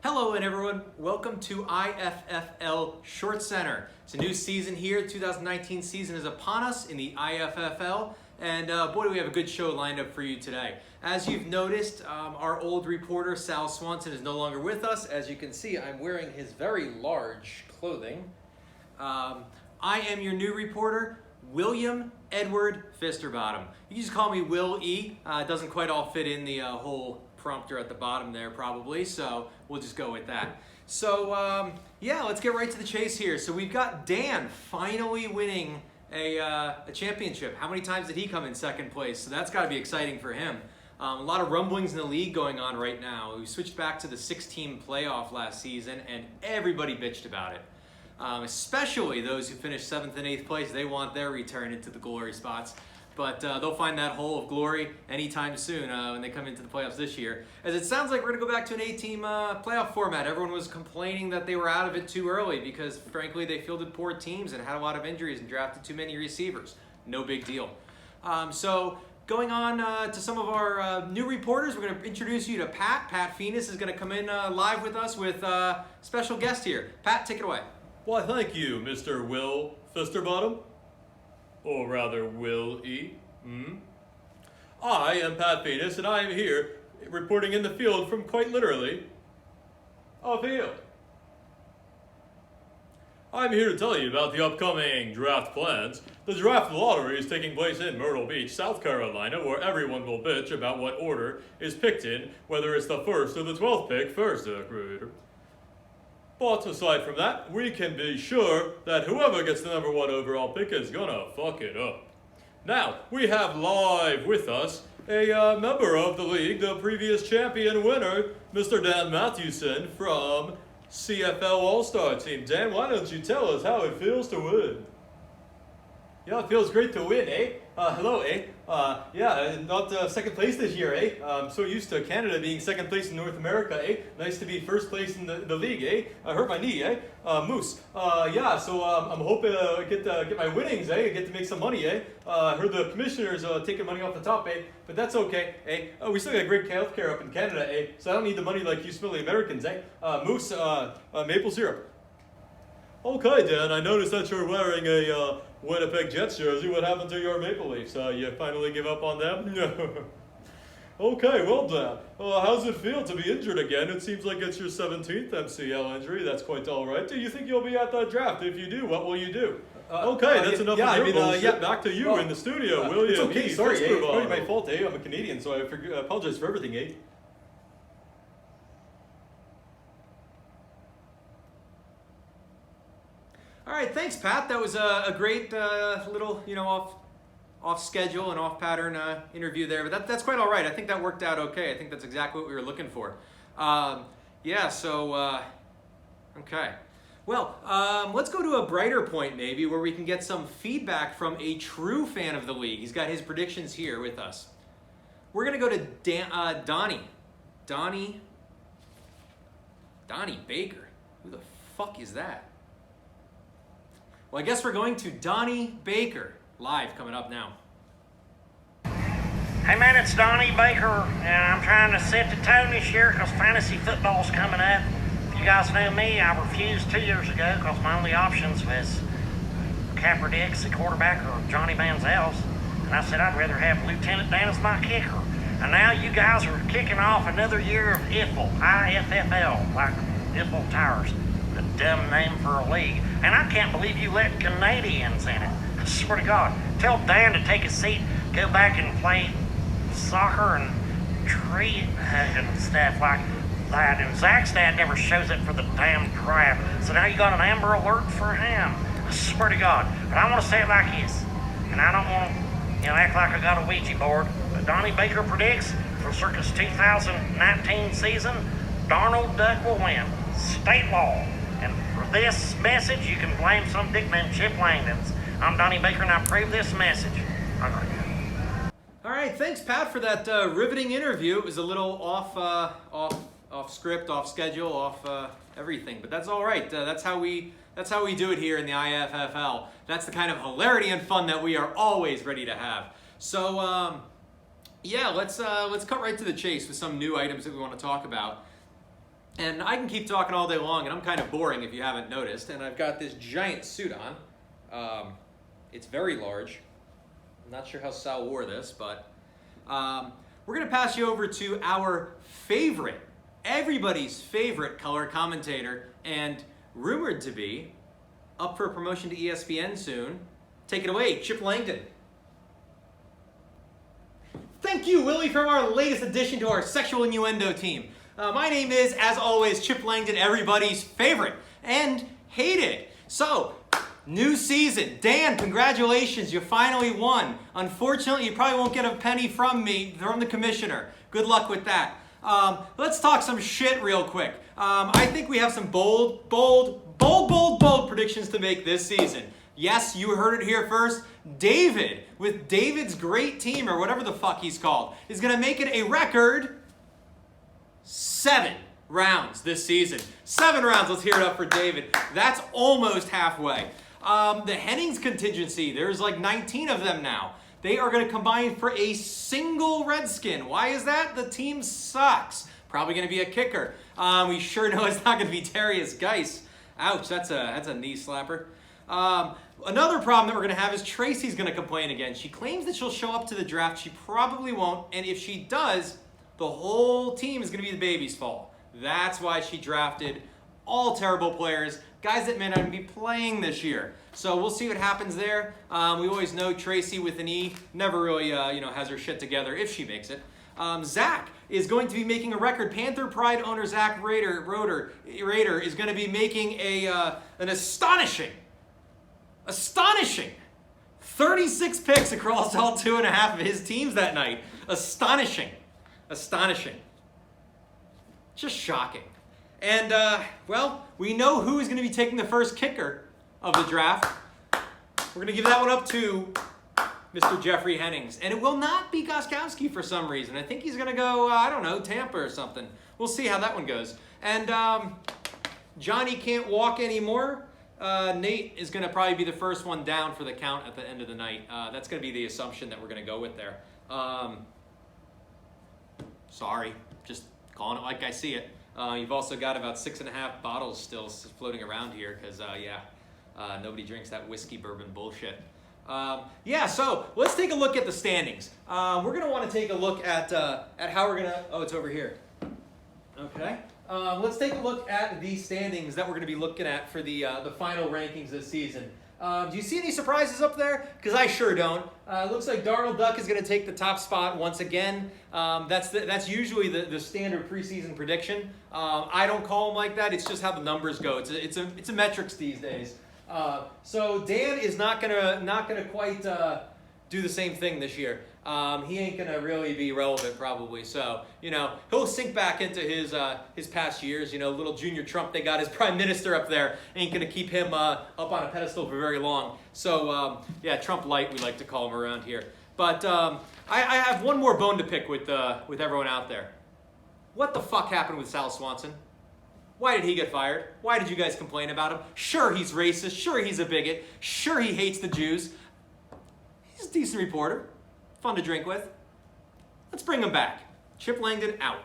Hello and everyone, welcome to IFFL ShortCenter. It's a new season here. The 2019 season is upon us in the IFFL, and boy do we have a good show lined up for you today. As you've noticed, our old reporter Sal Swanson is no longer with us. As you can see, I'm wearing his very large clothing. I am your new reporter, William Edward Fisterbottom. You can just call me Will E. It doesn't quite all fit in the whole prompter at the bottom there probably, so we'll just go with that. So yeah, let's get right to the chase here. So we've got Dan finally winning a championship. How many times did he come in second place? So that's got to be exciting for him. A lot of rumblings in the league going on right now. We switched back to the 6-team playoff last season and everybody bitched about it. Especially those who finished 7th and 8th place. They want their return into the glory spots. But they'll find that hole of glory anytime soon when they come into the playoffs this year. As it sounds like we're going to go back to an 8-team playoff format. Everyone was complaining that they were out of it too early because, frankly, they fielded poor teams and had a lot of injuries and drafted too many receivers. No big deal. So going on to some of our new reporters, we're going to introduce you to Pat. Pat Phoenix is going to come in live with us with a special guest here. Pat, take it away. Why, thank you, Mr. Will Fisterbottom. Or rather, Will E. I am Pat Phoenix, and I am here reporting in the field from quite literally a field. I'm here to tell you about the upcoming draft plans. The draft lottery is taking place in Myrtle Beach, South Carolina, where everyone will bitch about what order is picked in, whether it's the 1st or the 12th pick first, creator. But aside from that, we can be sure that whoever gets the number 1 overall pick is gonna fuck it up. Now, we have live with us a member of the league, the previous champion winner, Mr. Dan Mathewson from CFL All-Star Team. Dan, why don't you tell us how it feels to win? Yeah, it feels great to win, eh? Hello, eh? Yeah, not second place this year, eh? I'm so used to Canada being second place in North America, eh? Nice to be first place in the league, eh? I hurt my knee, eh? Moose. Yeah, so I'm hoping to get my winnings, eh? Get to make some money, eh? Heard the commissioners taking money off the top, eh? But that's okay, eh? We still got great healthcare up in Canada, eh? So I don't need the money like you smelly Americans, eh? Moose, maple syrup. Okay, Dan, I noticed that you're wearing a Winnipeg Jets jersey. What happened to your Maple Leafs? You finally give up on them? Okay, well, Dan, how's it feel to be injured again? It seems like it's your 17th MCL injury. That's quite all right. Do you think you'll be at the draft? If you do, what will you do? Okay, that's enough of your bullshit. Yeah. Back to you in the studio, William. It's okay, sorry, eh? It's Fisterbottom. probably my fault, eh? I'm a Canadian, so I apologize for everything, eh? All right, thanks, Pat. That was a great little, off schedule and off pattern interview there. But that's quite all right. I think that worked out okay. I think that's exactly what we were looking for. Yeah. So okay. Well, let's go to a brighter point maybe where we can get some feedback from a true fan of the league. He's got his predictions here with us. We're gonna go to Donnie Baker. Who the fuck is that? Well, I guess we're going to Donnie Baker, live coming up now. Hey man, it's Donnie Baker, and I'm trying to set the tone this year because fantasy football's coming up. If you guys know me, I refused 2 years ago because my only options was Kaepernick, the quarterback, or Johnny Manziel's. And I said I'd rather have Lieutenant Dan as my kicker. And now you guys are kicking off another year of IFFL, IFFL, like IFFL Towers. A dumb name for a league. And I can't believe you let Canadians in it. I swear to God. Tell Dan to take a seat, go back and play soccer and tree and stuff like that. And Zach's dad never shows up for the damn draft. So now you got an Amber Alert for him. I swear to God. But I want to say it like this. And I don't want to act like I got a Ouija board. But Donnie Baker predicts for Circus 2019 season, Darnold Duck will win. State law. And for this message, you can blame some dickman Chip Langdons. I'm Donnie Baker, and I approve this message. All right, thanks, Pat, for that riveting interview. It was a little off script, off schedule, off everything, but that's all right. That's how we do it here in the IFFL. That's the kind of hilarity and fun that we are always ready to have. So, yeah, let's cut right to the chase with some new items that we want to talk about. And I can keep talking all day long, and I'm kind of boring if you haven't noticed. And I've got this giant suit on. It's very large. I'm not sure how Sal wore this, but we're going to pass you over to our favorite, everybody's favorite color commentator, and rumored to be up for promotion to ESPN soon. Take it away, Chip Langdon. Thank you, Willie, from our latest addition to our sexual innuendo team. My name is, as always, Chip Langdon, everybody's favorite and hated. So, new season. Dan, congratulations, you finally won. Unfortunately, you probably won't get a penny from me, from the commissioner. Good luck with that. Let's talk some shit real quick. I think we have some bold predictions to make this season. Yes, you heard it here first. David, with David's great team, or whatever the fuck he's called, is going to make it a record 7 rounds this season. 7 rounds. Let's hear it up for David. That's almost halfway. The Hennings contingency, there's like 19 of them now. They are going to combine for a single Redskin. Why is that? The team sucks. Probably going to be a kicker. We sure know it's not going to be Darius Geis. Ouch, that's a knee slapper. Another problem that we're going to have is Tracy's going to complain again. She claims that she'll show up to the draft. She probably won't. And if she does, the whole team is going to be the baby's fault. That's why she drafted all terrible players, guys that may not even be playing this year. So we'll see what happens there. We always know Tracy with an E never really has her shit together if she makes it. Zach is going to be making a record. Panther Pride owner Zach Rader is going to be making an astonishing 36 picks across all 2.5 of his teams that night. Astonishing. Just shocking. And, we know who is going to be taking the first kicker of the draft. We're going to give that one up to Mr. Jeffrey Hennings. And it will not be Gostkowski for some reason. I think he's going to go, Tampa or something. We'll see how that one goes. And Johnny can't walk anymore. Nate is going to probably be the first one down for the count at the end of the night. That's going to be the assumption that we're going to go with there. Sorry, just calling it like I see it. You've also got about 6.5 bottles still floating around here because, nobody drinks that whiskey bourbon bullshit. So let's take a look at the standings. We're going to want to take a look at how we're going to... Oh, it's over here. Okay. Let's take a look at the standings that we're going to be looking at for the final rankings this season. Do you see any surprises up there? Because I sure don't. It looks like Darnold Duck is going to take the top spot once again. That's usually the standard preseason prediction. I don't call them like that. It's just how the numbers go. It's a metrics these days. So Dan is not gonna quite do the same thing this year. He ain't gonna really be relevant probably. So he'll sink back into his past years. Little Junior Trump they got as prime minister up there ain't gonna keep him up on a pedestal for very long. So Trump light we like to call him around here. But I have one more bone to pick with everyone out there. What the fuck happened with Sal Swanson? Why did he get fired? Why did you guys complain about him? Sure, he's racist. Sure, he's a bigot. Sure, he hates the Jews. He's a decent reporter. Fun to drink with. Let's bring him back. Chip Langdon out.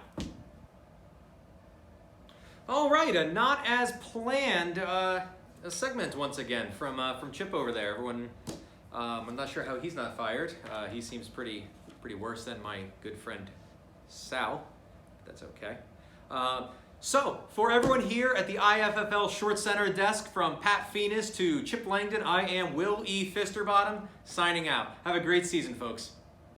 All right, a not as planned a segment once again from Chip over there. Everyone, I'm not sure how he's not fired. He seems pretty worse than my good friend Sal. That's okay. So, for everyone here at the IFFL ShortCenter desk, from Pat Phoenix to Chip Langdon, I am Will E. Fisterbottom, signing out. Have a great season, folks.